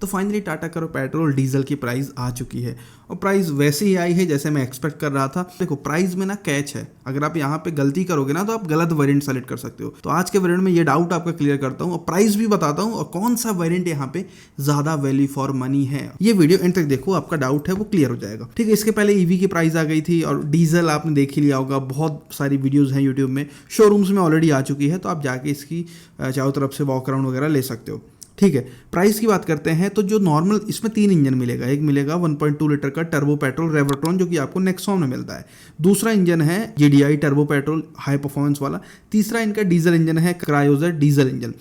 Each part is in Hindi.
तो फाइनली टाटा करो पेट्रोल डीजल की प्राइस आ चुकी है और प्राइस वैसे ही आई है जैसे मैं एक्सपेक्ट कर रहा था। देखो प्राइस में ना कैच है, अगर आप यहाँ पे गलती करोगे ना तो आप गलत वेरिएंट सेलेक्ट कर सकते हो। तो आज के वेरिएंट में ये डाउट आपका क्लियर करता हूँ और प्राइस भी बताता हूँ और कौन सा वेरिएंट यहाँ पे ज्यादा वैल्यू फॉर मनी है। ये वीडियो एंड तक देखो, आपका डाउट है वो क्लियर हो जाएगा। ठीक है, इसके पहले ईवी की प्राइस आ गई थी और डीजल आपने देख ही लिया होगा, बहुत सारी वीडियोज हैं यूट्यूब में, शोरूम्स में ऑलरेडी आ चुकी है, तो आप जाके इसकी चारों तरफ से वॉक अराउंड वगैरह ले सकते हो। ठीक है, प्राइस की बात करते हैं तो जो नॉर्मल इसमें 3 इंजन मिलेगा। एक मिलेगा 1.2 लीटर का टर्बो पेट्रोल रेवोट्रॉन जो कि आपको नेक्सॉन में मिलता है। दूसरा इंजन है GDI turbo petrol high performance वाला। तीसरा इनका डीजल इंजन है क्रायोजेट डीजल इंजन।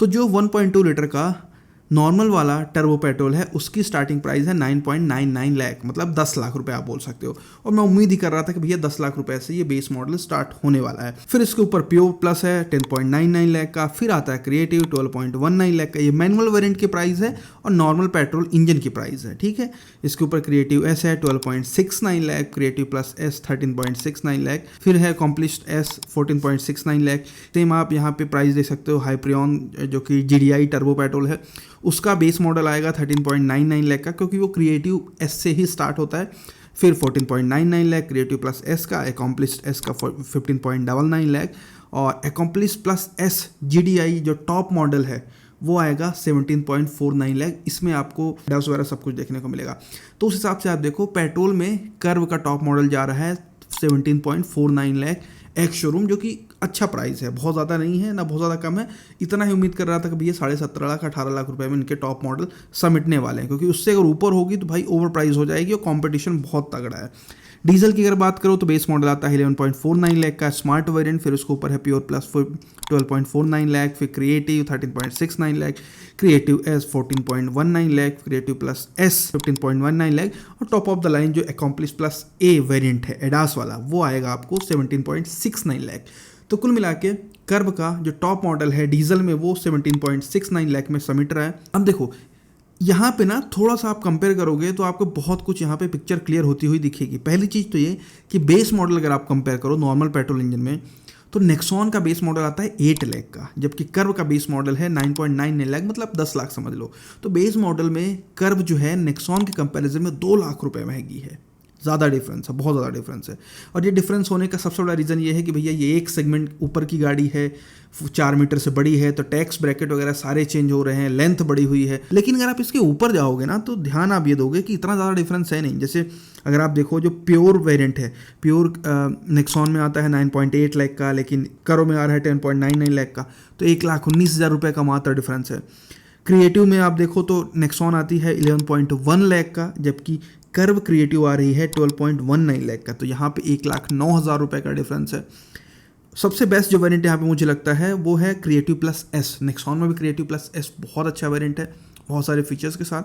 तो जो 1.2 लीटर का नॉर्मल वाला टर्बो पेट्रोल है उसकी स्टार्टिंग प्राइस है 9.99 लाख, मतलब 10 लाख रुपए आप बोल सकते हो। और मैं उम्मीद ही कर रहा था कि भैया 10 लाख रुपए से ये बेस मॉडल स्टार्ट होने वाला है। फिर इसके ऊपर प्योर प्लस है 10.99 लाख का, फिर आता है क्रिएटिव 12.19 लाख का, ये मैनुअल वेरिएंट की प्राइस है और नॉर्मल पेट्रोल इंजन की प्राइस है। ठीक है, इसके ऊपर क्रिएटिव एस है 12.69 lakh, creative plus S 13.69 lakh, फिर है अकॉम्प्लिश्ड एस 14.69 लाख। सेम आप यहाँ पे प्राइस देख सकते हो हाइप्रियन जो कि GDI टर्बो पेट्रोल है उसका बेस मॉडल आएगा 13.99 लाख का, क्योंकि वो क्रिएटिव एस से ही स्टार्ट होता है। फिर 14.99 लाख क्रिएटिव प्लस एस का, अकॉम्प्लिश्ड एस का 15.99 लाख और अकॉम्प्लिश्ड प्लस एस GDI जो टॉप मॉडल है वो आएगा 17.49 लाख। इसमें आपको डस वगैरह सब कुछ देखने को मिलेगा। तो उस हिसाब से आप देखो पेट्रोल में कर्व का टॉप मॉडल जा रहा है 17.49 लाख एक्स शोरूम, जो कि अच्छा प्राइस है, बहुत ज़्यादा नहीं है ना बहुत ज़्यादा कम है। इतना ही उम्मीद कर रहा था कि भैया 17.5 लाख 18 लाख रुपए में इनके टॉप मॉडल समिटने वाले हैं, क्योंकि उससे अगर ऊपर होगी तो भाई ओवर प्राइस हो जाएगी और कंपटीशन बहुत तगड़ा है। डीजल की अगर बात करो तो बेस मॉडल आता है 11.49 लाख का स्मार्ट वेरिएंट, फिर उसके ऊपर है प्योर प्लस 12.49 लाख, फिर creative 13.69 lakh, creative S 14.19 lakh, creative plus S 15.19 lakh और टॉप ऑफ द लाइन जो अकॉम्प्लिश प्लस ए वेरिएंट है एडास वाला वो आएगा आपको 17.69 लाख। तो कुल मिला के कर्व का जो टॉप मॉडल है डीजल में वो 17.69 लाख में समिट रहा है। अब देखो यहाँ पे ना थोड़ा सा आप कंपेयर करोगे तो आपको बहुत कुछ यहाँ पे पिक्चर क्लियर होती हुई दिखेगी। पहली चीज़ तो ये कि बेस मॉडल अगर आप कंपेयर करो नॉर्मल पेट्रोल इंजन में तो नेक्सॉन का बेस मॉडल आता है 8 लाख का, जबकि कर्व का बेस मॉडल है 9.99 लाख, मतलब 10 लाख समझ लो। तो बेस मॉडल में कर्व जो है नेक्सॉन के कंपैरिजन में 2 लाख रुपए महंगी है। ज़्यादा डिफरेंस है, बहुत ज़्यादा डिफरेंस है। और ये डिफरेंस होने का सबसे बड़ा रीज़न ये है कि भैया ये एक सेगमेंट ऊपर की गाड़ी है, 4 मीटर से बड़ी है, तो टैक्स ब्रैकेट वगैरह सारे चेंज हो रहे हैं, लेंथ बड़ी हुई है। लेकिन अगर आप इसके ऊपर जाओगे ना तो ध्यान आप ये दोगे कि इतना ज़्यादा डिफरेंस है नहीं। जैसे अगर आप देखो जो प्योर वेरिएंट है, प्योर नेक्सॉन में आता है 9.8 लाख का, लेकिन करो में आ रहा है 10.99 लाख का, तो 1,19,000 रुपये का मात्र डिफरेंस है। क्रिएटिव में आप देखो तो नेक्सॉन आती है 11.1 लाख का, जबकि कर्व क्रिएटिव आ रही है 12.19 लाख का, तो यहाँ पे 1,09,000 रुपये का डिफरेंस है। सबसे बेस्ट जो वेरिएंट यहाँ पे मुझे लगता है वो है क्रिएटिव प्लस एस। नेक्सॉन में भी क्रिएटिव प्लस एस बहुत अच्छा वेरिएंट है, बहुत सारे फीचर्स के साथ,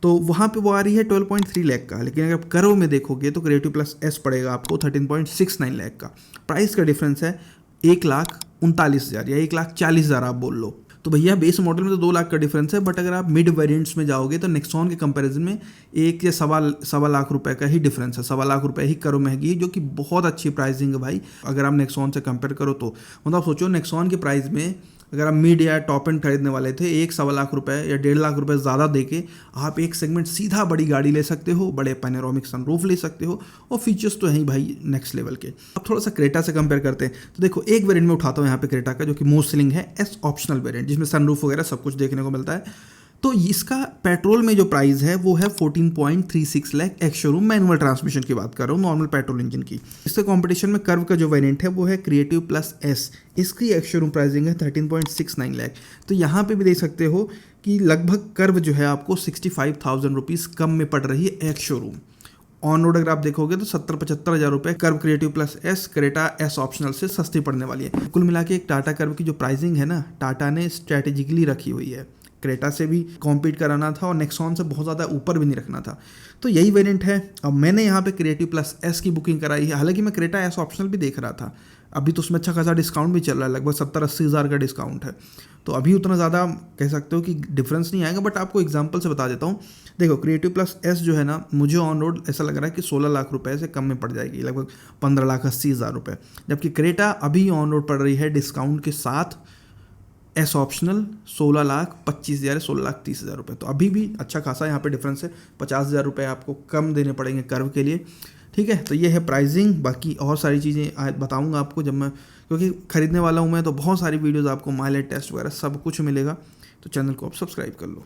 तो वहाँ पे वो आ रही है 12.3 लाख का। लेकिन अगर कर्व में देखोगे तो क्रिएटिव प्लस एस पड़ेगा आपको 13.69 लाख का। प्राइस का डिफरेंस है 1,39,000 या 1,40,000 आप बोल लो। तो भैया बेस मॉडल में तो 2 लाख का डिफरेंस है, बट अगर आप मिड वेरिएंट्स में जाओगे तो नेक्सॉन के कंपैरिजन में 1 या सवा लाख रुपए का ही डिफरेंस है। 1.25 लाख रुपए ही कर्व महंगी है, जो कि बहुत अच्छी प्राइसिंग है भाई अगर आप नेक्सॉन से कंपेयर करो तो। मतलब सोचो नेक्सॉन की प्राइस में अगर आप मिड या टॉप एंड खरीदने वाले थे 1 लाख रुपए या 1.5 लाख रुपए ज़्यादा देके आप एक सेगमेंट सीधा बड़ी गाड़ी ले सकते हो, बड़े पैनोरामिक सनरूफ ले सकते हो और फीचर्स तो हैं भाई नेक्स्ट लेवल के। अब थोड़ा सा क्रेटा से कंपेयर करते हैं तो देखो एक वेरिएंट में उठाता हूँ यहाँ पे क्रेटा का, जो कि मोस्ट सेलिंग है एस ऑप्शनल वेरिएंट, जिसमें सनरूफ वगैरह सब कुछ देखने को मिलता है। तो इसका पेट्रोल में जो प्राइस है वो है 14.36 lakh ex showroom, manual transmission की बात कर रहा हूँ, नॉर्मल पेट्रोल इंजन की। इसके कंपटीशन में कर्व का जो वेरिएंट है वो है क्रिएटिव प्लस एस, इसकी एक्स शोरूम प्राइसिंग है 13.69 लाख। तो यहाँ पे भी देख सकते हो कि लगभग कर्व जो है आपको 65,000 रुपीज़ कम में पड़ रही है एक्स शोरूम। ऑन रोड अगर आप देखोगे तो 70-75 हज़ार रुपये curve creative plus S Creta S optional से सस्ती पड़ने वाली है। कुल मिला के एक टाटा कर्व की जो प्राइसिंग है ना, टाटा ने स्ट्रैटेजिकली रखी हुई है। क्रेटा से भी कॉम्पीट कराना था और नेक्सॉन से बहुत ज़्यादा ऊपर भी नहीं रखना था, तो यही वेरिएंट है। अब मैंने यहाँ पे क्रिएटिव प्लस एस की बुकिंग कराई है, हालांकि मैं क्रेटा एस ऑप्शनल भी देख रहा था, अभी तो उसमें अच्छा खासा डिस्काउंट भी चल रहा है, लगभग 70-80 हज़ार का डिस्काउंट है, तो अभी उतना ज़्यादा कह सकते हो कि डिफरेंस नहीं आएगा। बट आपको एग्जांपल से बता देता हूँ, देखो क्रिएटिव प्लस एस जो है ना, मुझे ऑन रोड ऐसा लग रहा है कि 16 लाख रुपए से कम में पड़ जाएगी, लगभग 15,80,000 रुपये, जबकि क्रेटा अभी ऑन रोड पड़ रही है डिस्काउंट के साथ एस ऑप्शनल 16,25,000 16,30,000 रुपये। तो अभी भी अच्छा खासा यहाँ पे डिफरेंस है, 50,000 रुपये आपको कम देने पड़ेंगे कर्व के लिए। ठीक है, तो ये है प्राइसिंग। बाकी और सारी चीज़ें बताऊंगा आपको जब मैं, क्योंकि ख़रीदने वाला हूँ मैं, तो बहुत सारी वीडियोस आपको माइलेज टेस्ट वगैरह सब कुछ मिलेगा। तो चैनल को आप सब्सक्राइब कर लो।